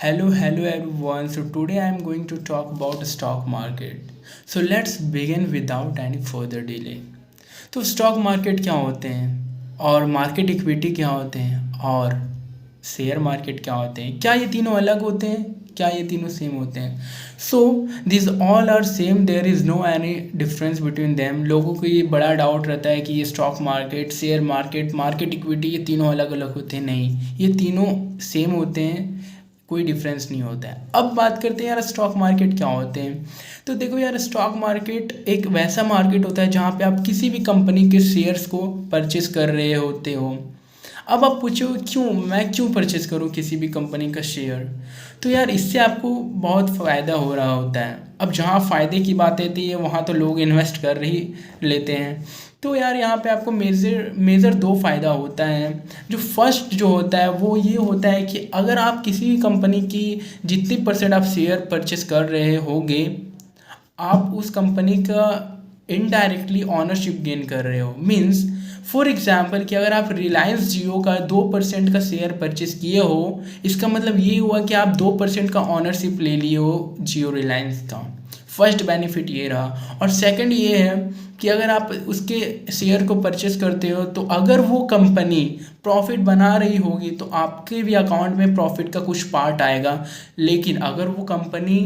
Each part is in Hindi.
Hello everyone. So today I am going to talk about stock market. So let's begin without any further delay. तो स्टॉक मार्केट क्या होते हैं और मार्केट इक्विटी क्या होते हैं और शेयर मार्केट क्या होते हैं? क्या ये तीनों अलग होते हैं? क्या ये तीनों सेम होते हैं? So this all are same, there is no any difference between them. लोगों को ये बड़ा डाउट रहता है कि ये stock market, share market, market equity ये तीनों अलग अलग होते हैं. नहीं, ये तीनों सेम होते हैं, कोई डिफरेंस नहीं होता है. अब बात करते हैं यार स्टॉक मार्केट क्या होते हैं. तो देखो यार, स्टॉक मार्केट एक वैसा मार्केट होता है जहाँ पे आप किसी भी कंपनी के शेयर्स को परचेस कर रहे होते हो. अब आप पूछो मैं क्यों परचेस करूँ किसी भी कंपनी का शेयर. तो यार इससे आपको बहुत फ़ायदा हो रहा होता है. अब जहाँ फ़ायदे की बात आती है वहाँ तो लोग इन्वेस्ट कर ही लेते हैं. तो यार यहाँ पे आपको मेजर दो फ़ायदा होता है. जो फर्स्ट जो होता है वो ये होता है कि अगर आप किसी भी कंपनी की जितनी परसेंट आप शेयर परचेस कर रहे होगे, आप उस कंपनी का इनडायरेक्टली ऑनरशिप गेन कर रहे हो. मीन्स फॉर एग्जाम्पल कि अगर आप रिलायंस जियो का 2% का शेयर परचेस किए हो, इसका मतलब ये हुआ कि आप 2% का ऑनरशिप ले लिए हो जियो रिलायंस का. फर्स्ट बेनिफिट ये रहा. और सेकंड ये है कि अगर आप उसके शेयर को परचेस करते हो तो अगर वो कंपनी प्रॉफिट बना रही होगी तो आपके भी अकाउंट में प्रॉफिट का कुछ पार्ट आएगा. लेकिन अगर वो कंपनी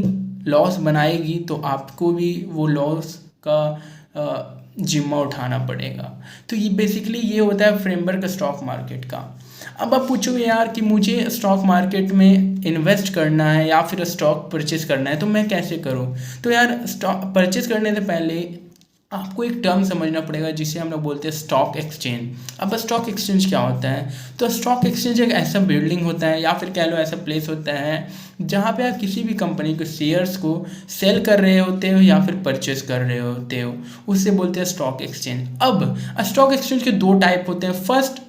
लॉस बनाएगी तो आपको भी वो लॉस का जिम्मा उठाना पड़ेगा. तो ये बेसिकली ये होता है फ्रेमवर्क स्टॉक मार्केट का. अब आप पूछोगे यार कि मुझे स्टॉक मार्केट में इन्वेस्ट करना है या फिर स्टॉक परचेस करना है तो मैं कैसे करूं. तो यार स्टॉक परचेस करने से पहले आपको एक टर्म समझना पड़ेगा जिसे हम लोग बोलते हैं स्टॉक एक्सचेंज. अब स्टॉक एक्सचेंज क्या होता है. तो स्टॉक एक्सचेंज एक ऐसा बिल्डिंग होता है या फिर कह लो ऐसा प्लेस होता है जहाँ पे आप किसी भी कंपनी के शेयर्स को सेल कर रहे होते हो या फिर परचेस कर रहे होते हो, उससे बोलते हैं स्टॉक एक्सचेंज. अब स्टॉक एक्सचेंज के दो टाइप होते हैं. First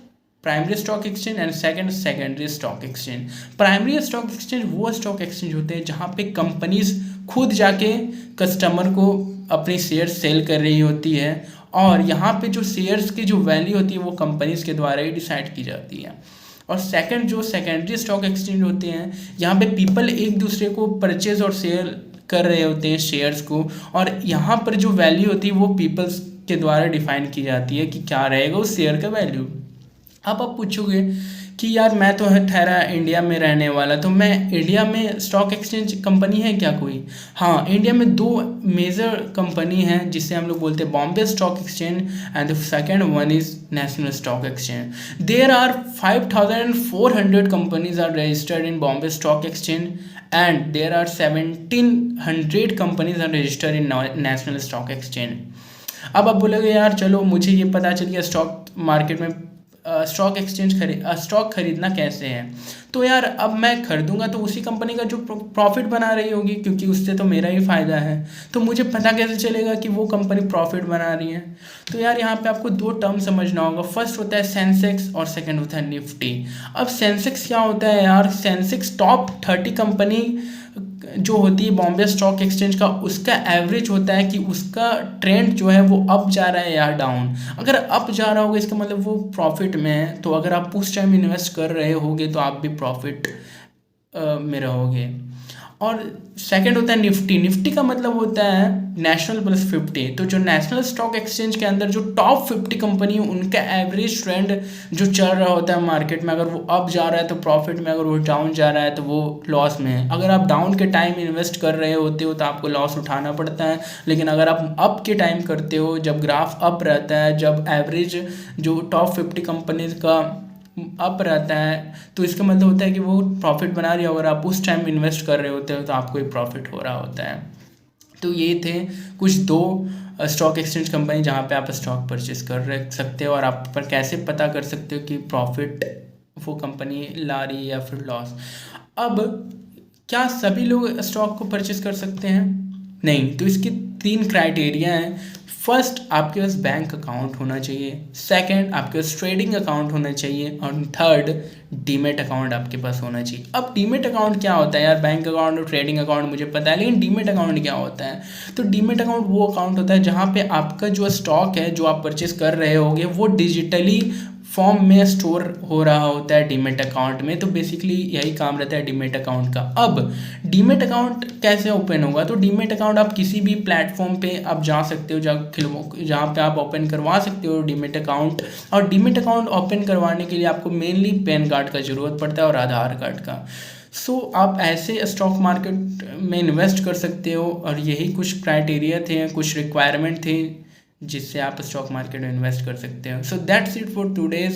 primary stock exchange and secondary stock exchange. Primary stock exchange वो स्टॉक एक्सचेंज होते हैं जहाँ पे कंपनीज खुद जाके कस्टमर को अपनी शेयर्स सेल कर रही होती है और यहाँ पे जो शेयर्स की जो वैल्यू होती है वो कंपनीज के द्वारा ही डिसाइड की जाती है. और सेकंड जो सेकेंडरी स्टॉक एक्सचेंज होते हैं, यहाँ पे पीपल एक दूसरे को परचेज और सेल कर रहे होते हैं शेयर्स को, और यहाँ पर जो वैल्यू होती है वो पीपल्स के द्वारा डिफाइन की जाती है कि क्या रहेगा उस शेयर का वैल्यू. अब आप पूछोगे कि यार मैं तो ठहरा इंडिया में रहने वाला, तो मैं इंडिया में स्टॉक एक्सचेंज कंपनी है क्या कोई. हाँ, इंडिया में दो मेजर कंपनी हैं जिसे हम लोग बोलते हैं Bombay stock exchange and the second one is national stock exchange. There are 5400 companies are registered in Bombay stock exchange and there are 1700 companies are registered in national stock exchange. अब आप बोलोगे यार चलो मुझे ये पता चल गया स्टॉक मार्केट में स्टॉक खरीदना कैसे है. तो यार अब मैं खरीदूंगा तो उसी कंपनी का जो प्रॉफिट बना रही होगी, क्योंकि उससे तो मेरा ही फ़ायदा है. तो मुझे पता कैसे चलेगा कि वो कंपनी प्रॉफिट बना रही है. तो यार यहाँ पे आपको दो टर्म समझना होगा. फर्स्ट होता है सेंसेक्स और सेकंड होता है निफ्टी. अब सेंसेक्स क्या होता है यार. सेंसेक्स टॉप 30 कंपनी जो होती है बॉम्बे स्टॉक एक्सचेंज का, उसका एवरेज होता है कि उसका ट्रेंड जो है वो अप जा रहा है या डाउन. अगर अप जा रहा होगा इसका मतलब वो प्रॉफिट में है. तो अगर आप उस टाइम इन्वेस्ट कर रहे होगे तो आप भी प्रॉफिट में रहोगे. और सेकंड होता है निफ्टी. निफ्टी का मतलब होता है नेशनल प्लस 50. तो जो नेशनल स्टॉक एक्सचेंज के अंदर जो टॉप 50 कंपनी है उनका एवरेज ट्रेंड जो चल रहा होता है मार्केट में, अगर वो अप जा रहा है तो प्रॉफिट में, अगर वो डाउन जा रहा है तो वो लॉस में है. अगर आप डाउन के टाइम इन्वेस्ट कर रहे होते हो तो आपको लॉस उठाना पड़ता है. लेकिन अगर आप अप के टाइम करते हो, जब ग्राफ अप रहता है, जब एवरेज जो टॉप 50 कंपनीज का अप रहता है, तो इसका मतलब होता है कि वो प्रॉफिट बना रही है. अगर आप उस टाइम इन्वेस्ट कर रहे होते हो तो आपको एक प्रॉफिट हो रहा होता है. तो ये थे कुछ दो स्टॉक एक्सचेंज कंपनी जहाँ पे आप स्टॉक परचेस कर सकते हो और आप पर कैसे पता कर सकते हो कि प्रॉफिट वो कंपनी ला रही है या फिर लॉस. अब क्या सभी लोग स्टॉक को परचेस कर सकते हैं? नहीं. तो इसके 3 क्राइटेरिया हैं. फर्स्ट, आपके पास बैंक अकाउंट होना चाहिए. सेकंड, आपके पास ट्रेडिंग अकाउंट होना चाहिए. और थर्ड, डीमेट अकाउंट आपके पास होना चाहिए. अब डीमेट अकाउंट क्या होता है यार. बैंक अकाउंट और ट्रेडिंग अकाउंट मुझे पता है, लेकिन डीमेट अकाउंट क्या होता है. तो डीमेट अकाउंट वो अकाउंट होता है जहाँ पे आपका जो स्टॉक है जो आप परचेस कर रहे होगे वो डिजिटली फॉर्म में स्टोर हो रहा होता है डीमेट अकाउंट में। तो बेसिकली यही काम रहता है डीमेट अकाउंट का। अब डीमेट अकाउंट कैसे ओपन होगा? तो डीमेट अकाउंट आप किसी भी प्लेटफॉर्म पे आप जा सकते हो जहाँ पे आप ओपन करवा सकते हो डीमेट अकाउंट। और डीमेट अकाउंट ओपन करवाने के लिए आपको मेनली पैन कार्ड का ज़रूरत पड़ता है और आधार कार्ड का। सो आप ऐसे स्टॉक मार्केट में इन्वेस्ट कर सकते हो और यही कुछ क्राइटेरिया थे, कुछ रिक्वायरमेंट थे जिससे आप स्टॉक मार्केट में इन्वेस्ट कर सकते हो। So that's it for today.